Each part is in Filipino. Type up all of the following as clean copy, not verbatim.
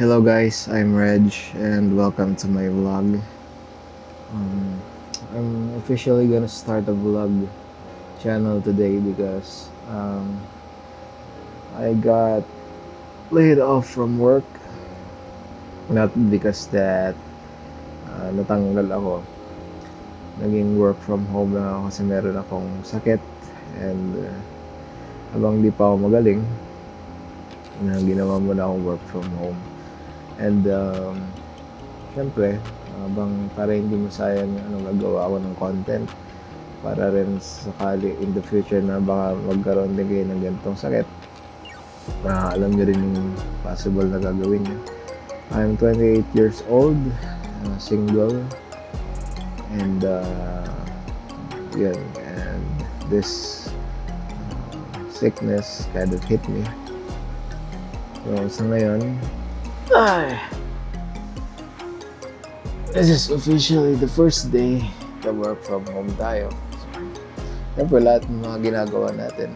Hello guys, I'm Reg and welcome to my vlog. Um, I'm officially gonna start a vlog channel today because I got laid off from work. Not because that natanggal ako. Naging work from home lang ako kasi meron akong sakit and habang di pa ako magaling, ginawa mo na akong work from home. And syempre, para hindi masayang nagawa ako ng content para rin sakali in the future na baka magkaroon din kayo ng ganitong sakit, alam nyo rin yung possible na gagawin nyo. I'm 28 years old, single, and and this sickness kind of hit me. So sa ngayon, this is officially the first day na work from home tayo. Siyempre, lahat ng mga ginagawa natin,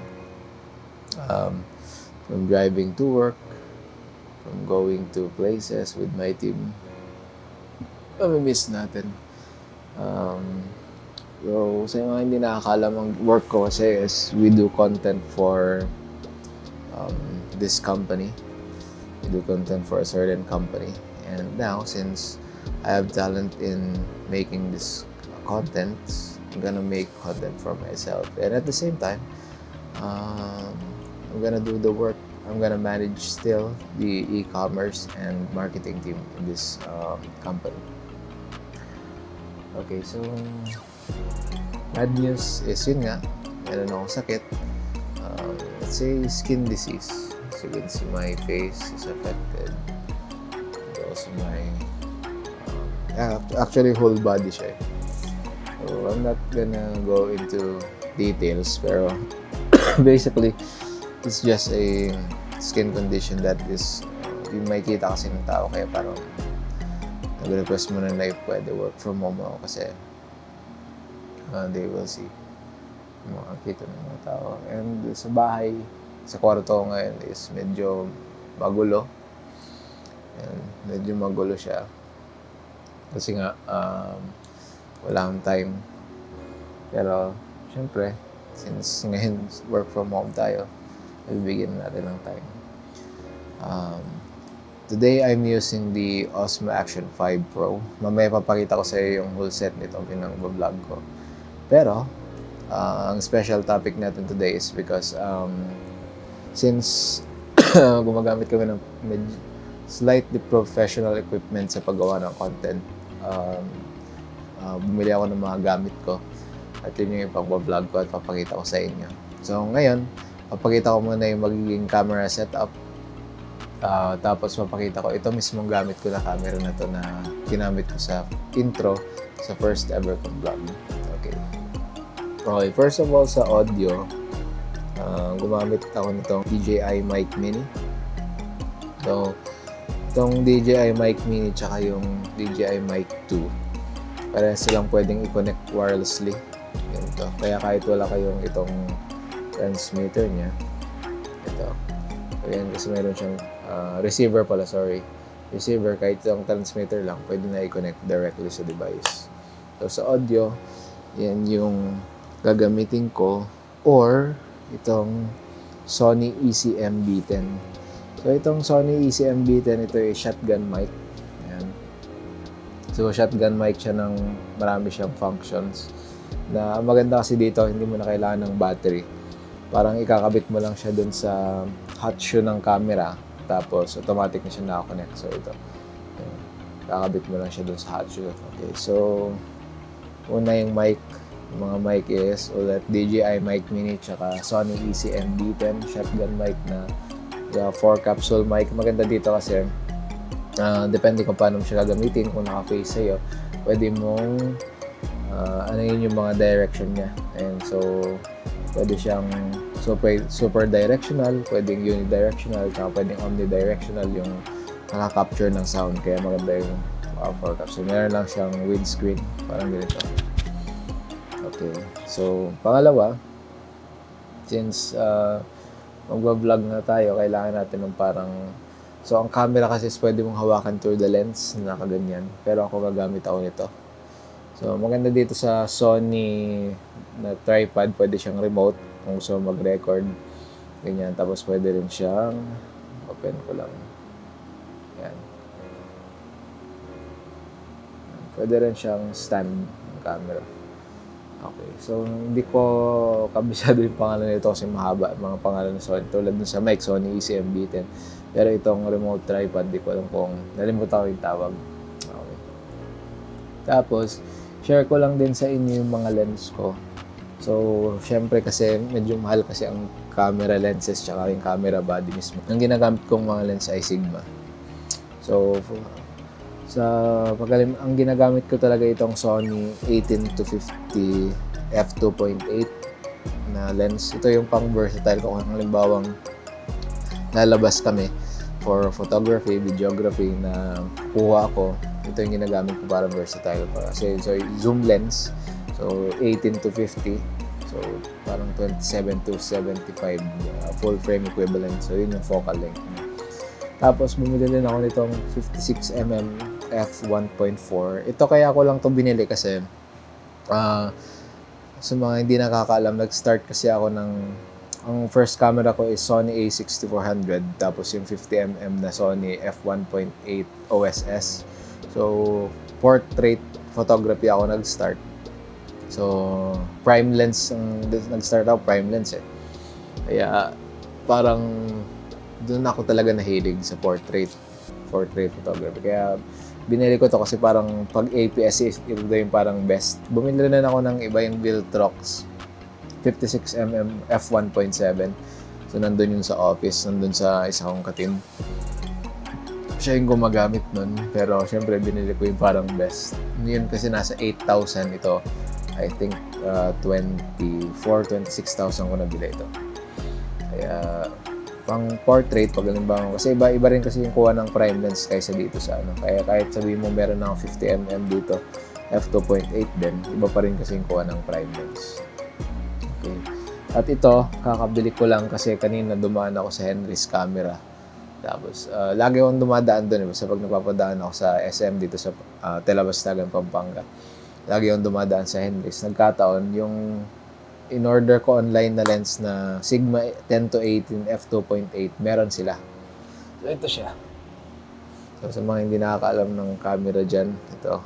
from driving to work, from going to places with my team, miss natin. So, sa mga hindi nakakaalam, ang work ko kasi is we do content for this company. We do content for a certain company. And now, since I have talent in making this content, I'm gonna make content for myself. And at the same time, I'm gonna do the work. I'm gonna manage still the e-commerce and marketing team in this company. Okay, so bad news is yun nga, meron akong sakit. Let's say skin disease. As you can see, my face is affected. And also my actually whole body siya. So I'm not gonna go into details, pero basically it's just a skin condition that is yung makikita kasi ng tao, kaya parang nag-request mo na pwede work from home ako kasi they will see, makakita ng mga tao. And sa bahay, sa kwarto ngayon is medyo magulo, and medyo magulo siya kasi nga wala akong time. Pero syempre, since ngayon work from home tayo, bibigyan natin ng time. Today I'm using the Osmo Action 5 Pro. Mamaya papakita ko sa iyo yung whole set nito pinang-vlog ko. Pero ang special topic natin today is because since gumagamit kami ng slightly professional equipment sa paggawa ng content, bumili ako ng mga gamit ko at yun yung ipag-vlog ko at papakita ko sa inyo. So ngayon, papakita ko muna yung magiging camera setup, tapos papakita ko ito mismong gamit ko na camera na to na ginamit ko sa intro sa first ever kong vlog. Okay, first of all, sa audio, gumamit ako nitong DJI Mic Mini. So itong DJI Mic Mini tsaka yung DJI Mic 2, parehas silang pwedeng i-connect wirelessly. Ganito. Kaya kahit wala kayong itong transmitter niya, ito. So yan, kasi meron siyang receiver, kahit itong transmitter lang, pwede na i-connect directly sa device. So sa audio, yan yung gagamitin ko, or itong Sony ECM B10. So itong Sony ECM B10, ito ay shotgun mic. Ayan. So shotgun mic siya, ng marami siyang functions. Na maganda kasi dito, hindi mo na kailangan ng battery. Parang ikakabit mo lang siya dun sa hot shoe ng camera, tapos automatic na siya nakakonect. So ito, ayan. Kakabit mo lang siya dun sa hot shoe. Okay, so una yung mic. Yung mga mic is ulit DJI Mic Mini tsaka Sony ECM B10 shotgun mic na 4 capsule mic. Maganda dito kasi depende kung paano mo siya gagamitin. Kung naka-face sa'yo, pwede mong ano yun yung mga direction niya. And so pwede siyang super directional, pwedeng unidirectional, tsaka pwedeng omnidirectional yung naka-capture ng sound. Kaya maganda yung 4 capsule. Meron lang siyang windscreen, parang ganito. Okay, so pangalawa, since magbablog na tayo, kailangan natin ng parang So, ang camera kasi is pwede mong hawakan through the lens na nakaganyan. Pero ako gagamit ako nito. So, maganda dito sa Sony na tripod, pwede siyang remote kung gusto mo mag-record. Ganyan. Tapos, pwede rin siyang, open ko lang. Yan. Pwede rin siyang stand ng camera. Okay. So, hindi ko kabisado yung pangalan nito kasi mahaba mga pangalan ng Sony. Tulad dun sa mic, Sony ECM-B10. Pero itong remote tripod, di ko alam kung nalimutan ko yung tawag. Okay. Tapos, share ko lang din sa inyo yung mga lens ko. So, syempre kasi medyo mahal kasi ang camera lenses tsaka yung camera body mismo. Ang ginagamit kong mga lens ay Sigma. So, ang ginagamit ko talaga itong Sony 18-50 f2.8 na lens. Ito yung pang versatile ko kung halimbawang lalabas kami for photography, videography na kuha ako. Ito yung ginagamit ko para versatile pa. Kasi so, zoom lens. So, 18-50. So, parang 27-75 full frame equivalent. So, yun yung focal length. Tapos, bumili din ako nitong 56mm f1.4. Ito kaya ko lang to binili kasi sa mga hindi nakakaalam, nag-start kasi ako ang first camera ko is Sony a6400, tapos yung 50mm na Sony f1.8 OSS. So, portrait photography ako nag-start. So, prime lens nag-start ako, prime lens eh. Kaya, parang doon ako talaga nahilig sa portrait photography. Kaya, binili ko to kasi parang pag APS ito yung parang best. Bumili rin ako ng iba yung Viltrox 56mm f1.7. So, nandun yun sa office, nandun sa isa kong katin. Siya yung gumagamit nun. Pero, syempre, binili ko yung parang best. Yun kasi nasa 8,000 ito. I think 26,000 ko nabili ito. Kaya, pang portrait, pag halimbawa, kasi iba rin kasi yung kuha ng prime lens kaysa dito sa ano. Kaya kahit sabihin mo meron ng 50mm dito, f2.8 din, iba pa rin kasi yung kuha ng prime lens. Okay. At ito, kakabili ko lang kasi kanina dumaan ako sa Henry's Camera. Tapos, lagi akong dumadaan doon. Basta pag napapadaan ako sa SM dito sa Telabastagan, Pampanga. Lagi akong dumadaan sa Henry's. Nagkataon, yung in-order ko online na lens na Sigma 10-18 f2.8, meron sila. So, ito siya. So, sa mga hindi nakakaalam ng camera dyan, ito.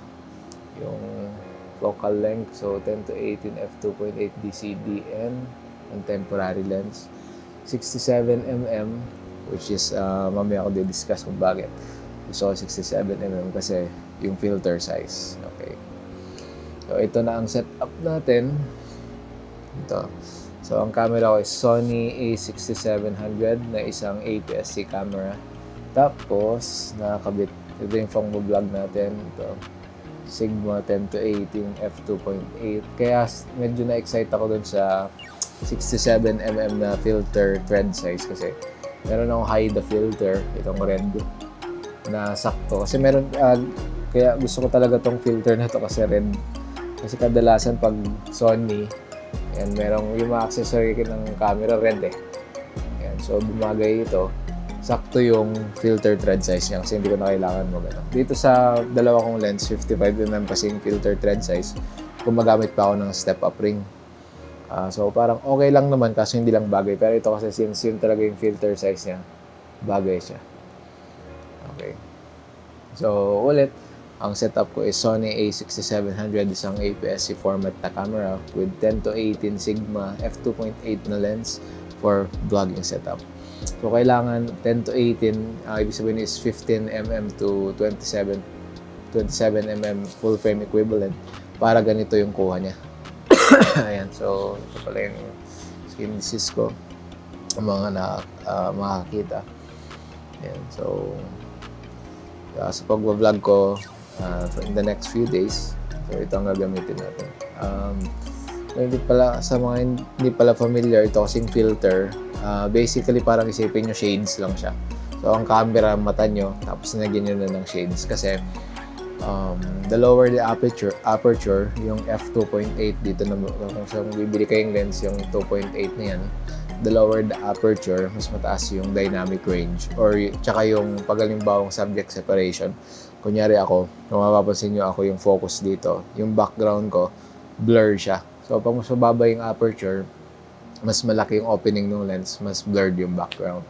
Yung focal length. So, 10-18 f2.8 DCDN. Contemporary lens. 67mm, which is, mamaya ako di-discuss kung bakit. So, 67mm kasi yung filter size. Okay. So, ito na ang setup natin. Ito. So, ang camera ko is Sony a6700 na isang APS-C camera. Tapos, nakakabit. Ito yung pang-vlog natin. Ito. Sigma 10-18 f2.8. Kaya, medyo na-excite ako dun sa 67mm na filter thread size kasi meron akong hide the filter, itong red na sakto. Kasi meron, kaya gusto ko talaga tong filter na to kasi red. Kasi kadalasan pag Sony, yan, merong yung mga accessory ng camera red eh. Yan, so bumagay ito. Sakto yung filter thread size niya kasi hindi ko na kailangan mag-ano. Dito sa dalawa kong lens, 55mm kasing filter thread size, gumagamit pa ako ng step-up ring. So parang okay lang naman kasi hindi lang bagay. Pero ito kasi since yun talaga yung filter size niya, bagay siya. Okay. So ulit, ang setup ko is Sony a6700, isang APS-C format na camera with 10-18 Sigma f2.8 na lens for vlogging setup. So, kailangan 10-18, ibig sabihin is 15mm to 27mm full frame equivalent para ganito yung kuha niya. Ayan, so ito pala yung skin disease ko, ang mga makakita. Ayan, so sa pag-vlog ko, in the next few days. So, ito ang gagamitin natin. Hindi pala, sa mga hindi pala familiar, ito kasing filter. Basically, parang isipin nyo, shades lang siya. So, ang camera, mata nyo, tapos nagyan nyo na ng shades. Kasi, the lower the aperture, yung f2.8 dito na, kung saan bibili kayong lens, yung 2.8 na yan, the lower the aperture, mas mataas yung dynamic range. Or tsaka yung pagalimbawang subject separation. Kunyari ako, kung mapapansin nyo ako yung focus dito, yung background ko, blur siya. So pag mas mababa yung aperture, mas malaki yung opening ng lens, mas blurred yung background.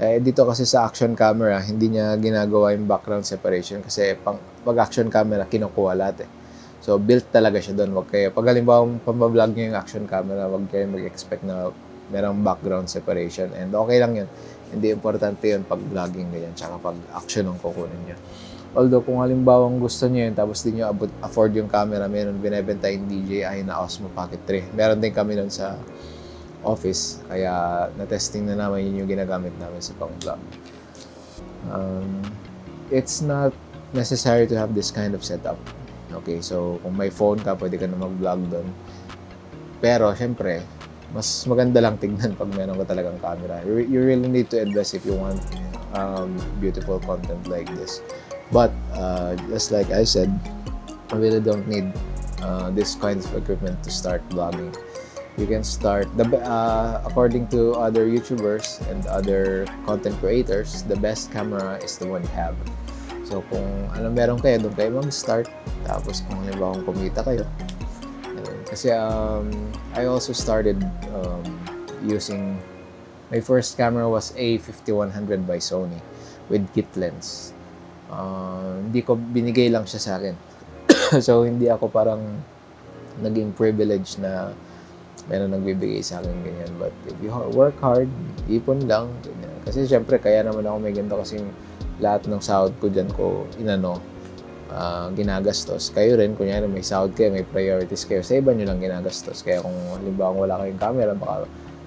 Dito kasi sa action camera, hindi niya ginagawa yung background separation kasi pag action camera, kinukuha lahat eh. So, built talaga siya doon. Pag halimbawa, pambablog nyo yung action camera, wag kayo mag-expect na merong background separation. And okay lang yun. Hindi importante yun pag vlogging ganyan, tsaka pag action ang kukunin nyo. Although, kung halimbawa gusto nyo yun, tapos di nyo afford yung camera, meron binibenta yung DJI na Osmo Pocket 3. Meron din kami doon sa office, kaya na-testing na naman yun yung ginagamit namin sa pang-vlog. It's not necessary to have this kind of setup. Okay, so kung may phone ka, pwede ka na mag-vlog doon. Pero, syempre, mas maganda lang tignan pag meron ka talagang camera. You really need to invest if you want beautiful content like this. But, just like I said, I really don't need this kind of equipment to start vlogging. You can start, according to other YouTubers and other content creators, the best camera is the one you have. So, kung ano meron kayo, doon kayo mag-start. Tapos, kung halimbawa kumita kayo. Kasi, I also started using, my first camera was A5100 by Sony with kit lens. Hindi ko, binigay lang siya sa akin. So, hindi ako parang naging privilege na meron nagbibigay sa akin ganyan. But if you work hard, ipon lang. Ganyan. Kasi syempre, kaya naman ako may ganito kasi lahat ng sahod ko dyan ko ginagastos. Kayo rin, kunyari may sahod kayo, may priorities kayo, sa iba nyo lang ginagastos. Kaya kung halimbawa wala kayong camera, baka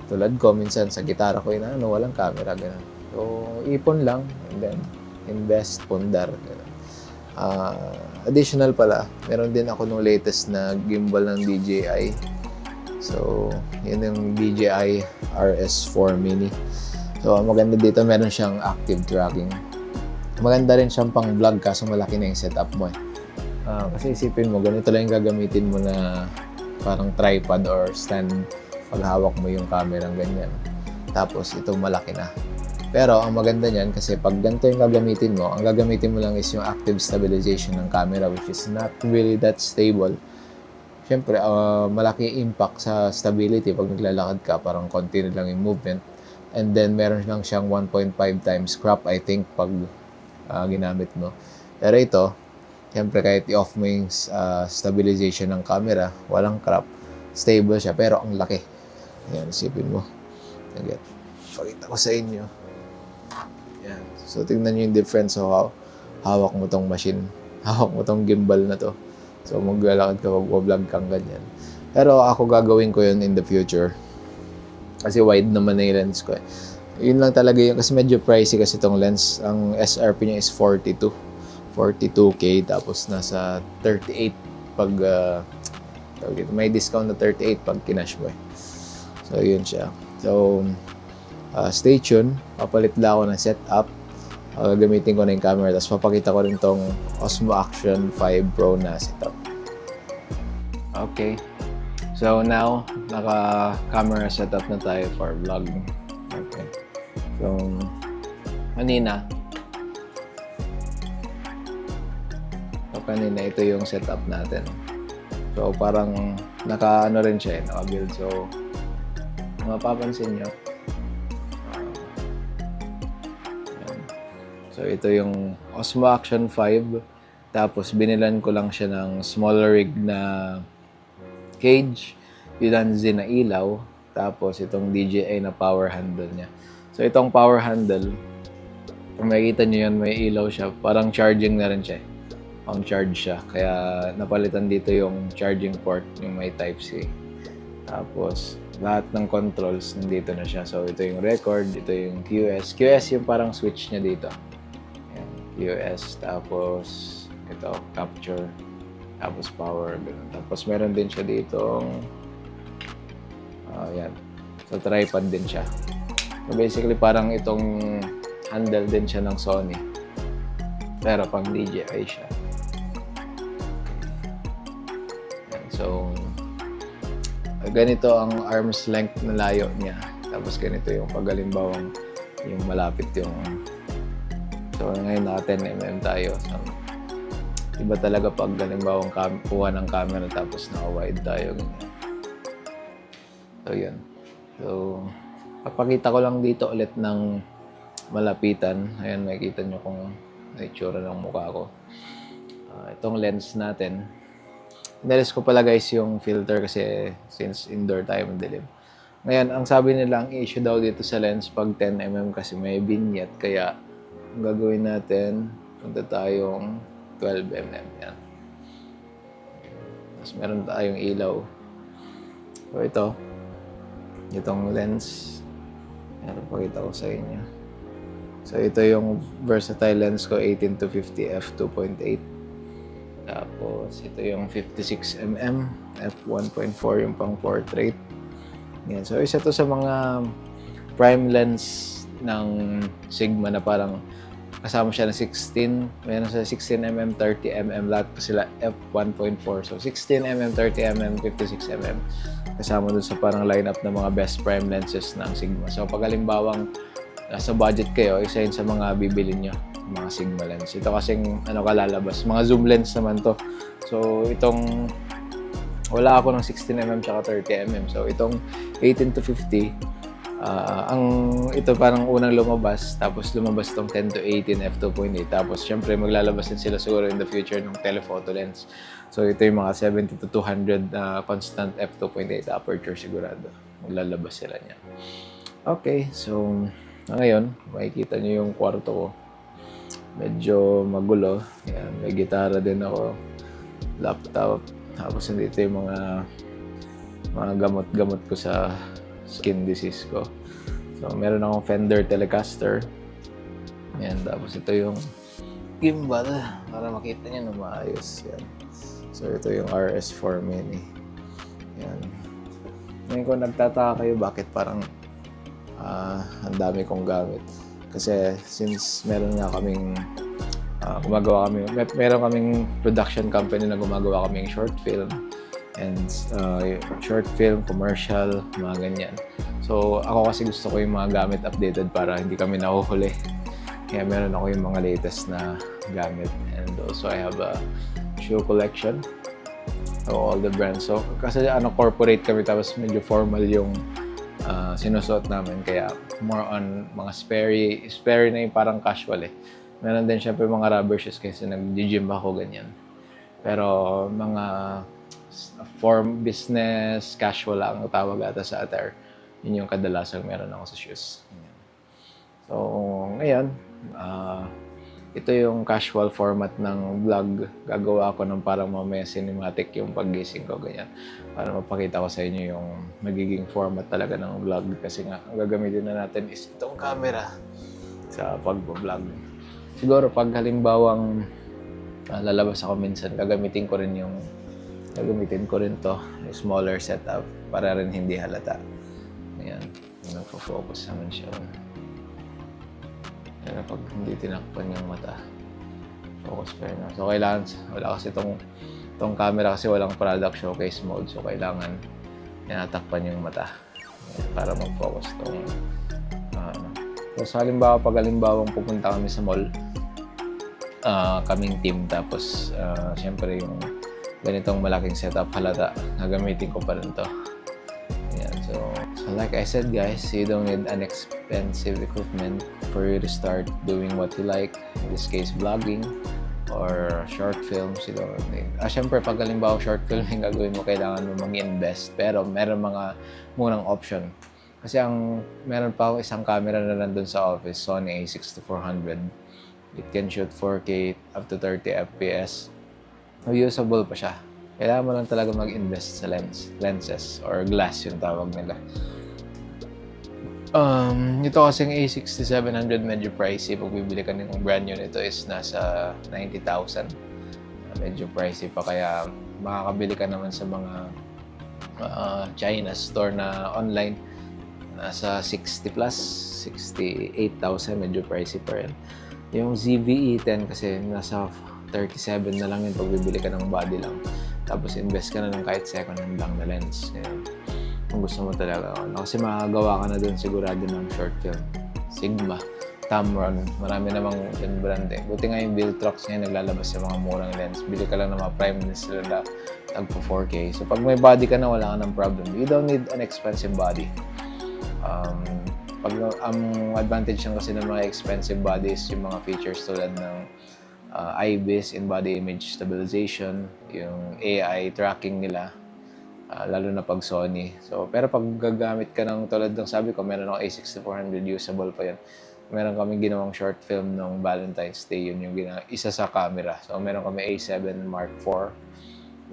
tulad ko, minsan sa gitara ko, walang camera, gano'n. So, ipon lang, and then invest, pundar, gano'n. Additional pala, meron din ako nung latest na gimbal ng DJI. So, yun yung DJI RS4 Mini. So, ang maganda dito, meron siyang active tracking. Maganda rin siyang pang vlog kaso malaki na yung setup mo eh. Kasi isipin mo, ganito lang yung gagamitin mo na parang tripod or stand pag hawak mo yung camera ganyan. Tapos, ito malaki na. Pero, ang maganda niyan kasi pag ganito yung gagamitin mo, ang gagamitin mo lang is yung active stabilization ng camera which is not really that stable. Siyempre, malaki impact sa stability pag naglalakad ka, parang konti na lang yung movement. And then, meron lang siyang 1.5 times crop, I think, pag ginamit mo. Pero ito, siyempre, kahit i-off mo yung stabilization ng camera, walang crop, stable siya, pero ang laki. Yan, isipin mo. Again, pakita ko sa inyo. Yan. So, tingnan nyo yung difference. So, hawak mo tong machine. Hawak mo tong gimbal na to. So, maglalakad ka, mag-vlog kang ganyan. Pero ako gagawin ko yun in the future. Kasi wide naman na yung lens ko eh. Yun lang talaga yun. Kasi medyo pricey kasi itong lens. Ang SRP niya is 42K. Tapos nasa 38 pag may discount na 38 pag kinash mo eh. So, yun siya. So, stay tuned. Papalit lang ako ng setup. Gagamitin ko na yung camera. Tapos papakita ko rin tong Osmo Action 5 Pro na setup. Okay. So now, naka-camera setup na tayo for vlogging. Okay. So, kanina ito yung setup natin. So, parang naka-ano rin siya, naka-build. So, mapapansin nyo. So, ito yung Osmo Action 5. Tapos, binilan ko lang siya ng smaller rig na cage. Ulanzi na ilaw. Tapos, itong DJI na power handle niya. So, itong power handle, kung makikita nyo yan, may ilaw siya. Parang charging na rin siya. Pang-charge siya. Kaya, napalitan dito yung charging port, yung may Type-C. Tapos, lahat ng controls, nandito na siya. So, ito yung record, ito yung QS. QS yung parang switch niya dito. Ayan, QS, tapos, ito, capture, tapos power, ganun. Tapos, meron din siya ditong, ayan. So, tripod din siya. So, basically, parang itong handle din siya ng Sony. Pero, pang DJI siya. Ayan, so, ganito ang arm's length na layo niya. Tapos ganito yung pag halimbawang yung malapit yung... So ngayon naka 10mm tayo. So, iba talaga pag halimbawang kuha ng camera tapos naka-wide tayo. Ganyan. So yun. So papakita ko lang dito ulit ng malapitan. Ayan, makikita nyo kung itsura ng mukha ko. Itong lens natin. Inalis ko pala guys yung filter kasi since indoor tayo madilim. Ngayon, ang sabi nila, ang issue daw dito sa lens pag 10mm kasi may vignette. Kaya, ang gagawin natin, punta tayong 12mm. Yan. Tapos meron tayong ilaw. So ito, itong lens. Yan, pakita ko sa inyo. So ito yung versatile lens ko, 18-50 f2.8. Tapos ito yung 56mm f1.4 yung pang portrait. Yan. So isa to sa mga prime lens ng Sigma na parang kasama siya ng 16. Meron sa 16mm, 30mm, lahat pa sila f1.4. So 16mm, 30mm, 56mm. Kasama dun sa parang lineup ng mga best prime lenses ng Sigma. So pag halimbawang nasa budget kayo, isa yun sa mga bibili nyo, mga Sigma lens. Ito kasing kalalabas, mga zoom lens naman to. So itong wala ako ng 16mm tsaka 30mm. So itong 18-50, ito parang unang lumabas, tapos lumabas itong 10-18 f2.8. Tapos syempre maglalabas din sila siguro in the future ng telephoto lens. So ito yung mga 70-200 constant f2.8 aperture sigurado. Maglalabas sila niya. Okay, so ngayon, makikita nyo yung kwarto ko. Medyo magulo. Yan, may gitara din ako. Laptop. Tapos nandito yung mga gamot-gamot ko sa skin disease ko. So, meron akong Fender Telecaster. Yan, tapos ito yung gimbal. Para makita nyo na maayos. Yan. So, ito yung RS4 Mini. Yan. Ngayon kung nagtataka kayo, bakit parang ang dami kong gamit. Kasi since meron nga kaming meron kaming production company na gumagawa kaming short film and short film, commercial, mga ganyan. So ako kasi gusto ko yung mga gamit updated para hindi kami nahuhuli. Kaya meron ako yung mga latest na gamit. And also I have a shoe collection. So all the brands. So kasi corporate kami tapos medyo formal yung sinusuot namin, kaya more on mga sperry na yung parang casual eh. Meron din syempre mga rubber shoes kasi nag-gym ako ganyan. Pero mga form business, casual lang ang tawag ata sa attire. Yun yung kadalasang meron ako sa shoes. So ngayon, ito yung casual format ng vlog. Gagawa ko ng parang mamaya cinematic yung paggising ko, ganyan. Para mapakita ko sa inyo yung magiging format talaga ng vlog. Kasi nga, ang gagamitin na natin is itong camera sa pag-vlog. Siguro, pag halimbawang lalabas ako minsan, gagamitin ko rin to, smaller setup, para rin hindi halata. Ayan, nagpo-focus naman siya. Pero pag hindi tinakpan yung mata, focus pa rin. So kailangan, wala kasi itong camera kasi walang product showcase mode. So kailangan tinatakpan yung mata para mag-focus itong So halimbawa, pag halimbawang pupunta kami sa mall, kaming team, tapos syempre yung ganitong malaking setup halata, gagamitin ko pa rin to. Ayan, so like I said guys, you don't need an expensive equipment for you to start doing what you like. In this case, vlogging or short films. You don't need. Syempre, pag halimbawa short film yung gagawin mo, kailangan mo mag-invest. Pero meron mga munang option. Kasi meron pa ako isang camera na nandun sa office, Sony a6400. It can shoot 4K up to 30 FPS. Usable pa siya. Kailangan mo lang talaga mag-invest sa lenses or glass yung tawag nila. Ito kasing A6700 medyo pricey. Pag bibili ka ng brand new nito is nasa 90,000. Medyo pricey pa, kaya makakabili ka naman sa mga China store na online. Nasa 60 plus, 68,000, medyo pricey pa rin. Yung ZV-E10 kasi nasa 37 na lang yun pag bibili ka ng body lang. Tapos invest ka na ng kahit second hand lang na lens. Ayan. Kung gusto mo talaga. Kasi makagawa ka na dun sigurado ng short film. Sigma, Tamron, marami namang yung brand eh. Buti nga yung Viltrox ngayon naglalabas sa mga murang lens. Bili ka lang ng mga prime lens sila na tagpo 4K. So pag may body ka na, wala ka ng problem. You don't need an expensive body. Ang advantage lang kasi ng mga expensive bodies, yung mga features tulad ng IBIS, in-body image stabilization, yung AI tracking nila, lalo na pag Sony. So, pero pag gagamit ka ng tulad ng sabi ko, meron akong A6400 usable pa yan. Meron kaming ginawang short film nung Valentine's Day, yun yung isa sa camera. So, meron kami A7 Mark IV,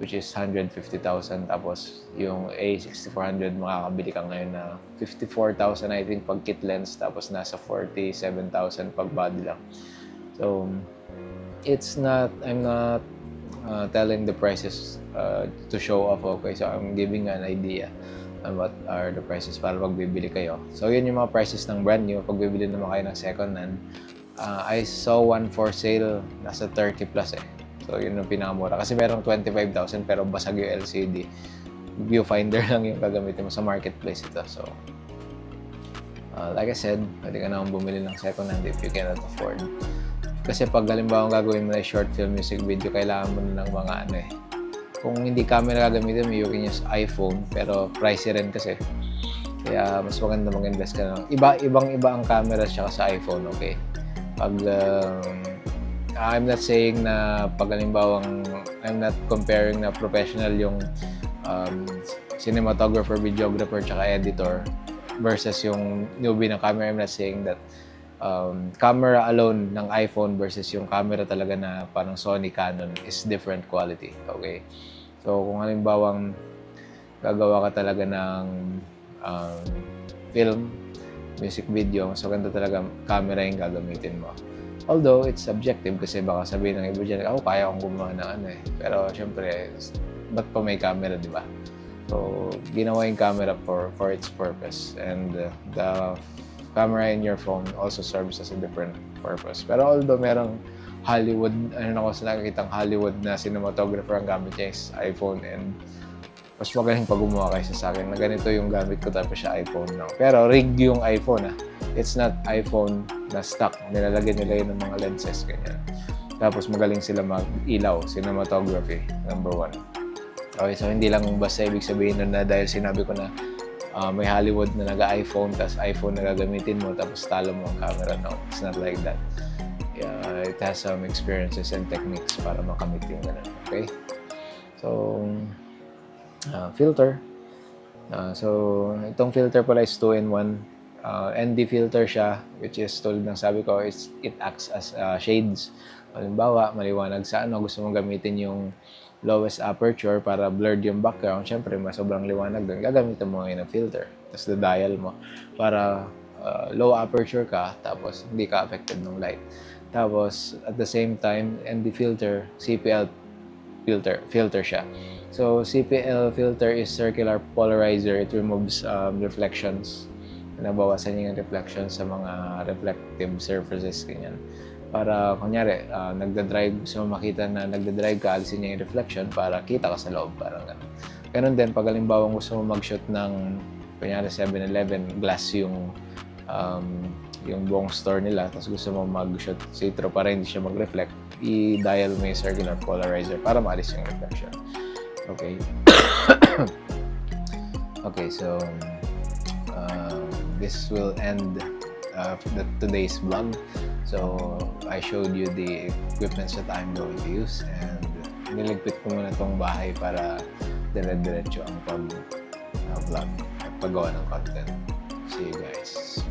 which is 150,000. Tapos, yung A6400, makakabili ka ngayon na 54,000, I think, pag kit lens. Tapos, nasa 47,000 pag body lang. So, I'm not telling the prices to show off, okay? So, I'm giving an idea on what are the prices para pag bibili kayo. So, yun yung mga prices ng brand new. Pag bibili naman kayo ng second hand, I saw one for sale, nasa 30 plus eh. So, yun yung pinakamura. Kasi merong 25,000 pero basag yung LCD. Viewfinder lang yung gagamitin mo sa marketplace ito. So, like I said, pwede ka naman bumili ng second hand if you cannot afford. Kasi pag halimbawa gagawin mo na short film music video, kailangan mo na ng mga ano eh. Kung hindi camera gagamitin mo, you can use iPhone. Pero pricey rin kasi. Kaya mas maganda mag-invest ka ng ibang-iba ang camera siya sa iPhone, okay? Pag I'm not saying na pag halimbawang I'm not comparing na professional yung cinematographer, videographer, tsaka editor versus yung newbie ng camera. I'm not saying that camera alone ng iPhone versus yung camera talaga na parang Sony, Canon is different quality, okay? So kung halimbawang gagawa ka talaga ng film, music video, mas maganda talaga camera yung gagamitin mo. Although, it's subjective kasi baka sabihin ng iba dyan, kaya akong gumawa ng ano eh. Pero, syempre, ba't pa may camera, di ba? So, ginawa yung camera for its purpose. And the camera in your phone also serves as a different purpose. Pero although merong Hollywood, nakikitang Hollywood na cinematographer ang gamit niya is iPhone, and mas magaling pag gumawa kaysa sa akin na ganito yung gamit ko tapos siya iPhone lang. Pero rigged yung iPhone It's not iPhone na stock. Nilalagyan nila yun ng mga lenses, ganyan. Tapos magaling sila mag-ilaw, cinematography, number 1. Okay, so hindi lang basta ibig sabihin nun na dahil sinabi ko na may Hollywood na nag-iPhone, tapos iPhone na gagamitin mo, tapos talo mo ang camera. No, it's not like that. Yeah, it has some experiences and techniques para makamit yung ganun. Okay? So, filter. So, itong filter pala is 2-in-1. ND filter siya, which is tulad ng sabi ko, it acts as shades. Halimbawa, maliwanag sa gusto mong gamitin yung lowest aperture para blurred yung background. Siyempre, mas sobrang liwanag doon. Gagamitin mo ngayon ng filter. Tapos dial mo para low aperture ka, tapos hindi ka affected ng light. Tapos, at the same time, ND filter, CPL filter siya. So, CPL filter is circular polarizer. It removes reflections. Nabawasan niya yung reflections sa mga reflective surfaces, ganyan. Para, kunyari, nagda-drive, gusto mo makita na nagda-drive ka, alisin niya yung reflection para kita ka sa loob, parang gano'n. Ganun din, pag halimbawa gusto mo mag-shoot ng, kunyari, 7-Eleven, glass yung buong store nila, tapos gusto mo mag-shoot see-through para hindi siya mag-reflect, i-dial mo yung circular polarizer para maalis yung reflection. Okay. Okay, so this will end today's vlog. So I showed you the equipments that I'm going to use, and niligpit ko muna tong bahay para dire-diretso ang pag-vlog at paggawa ng content. See you guys.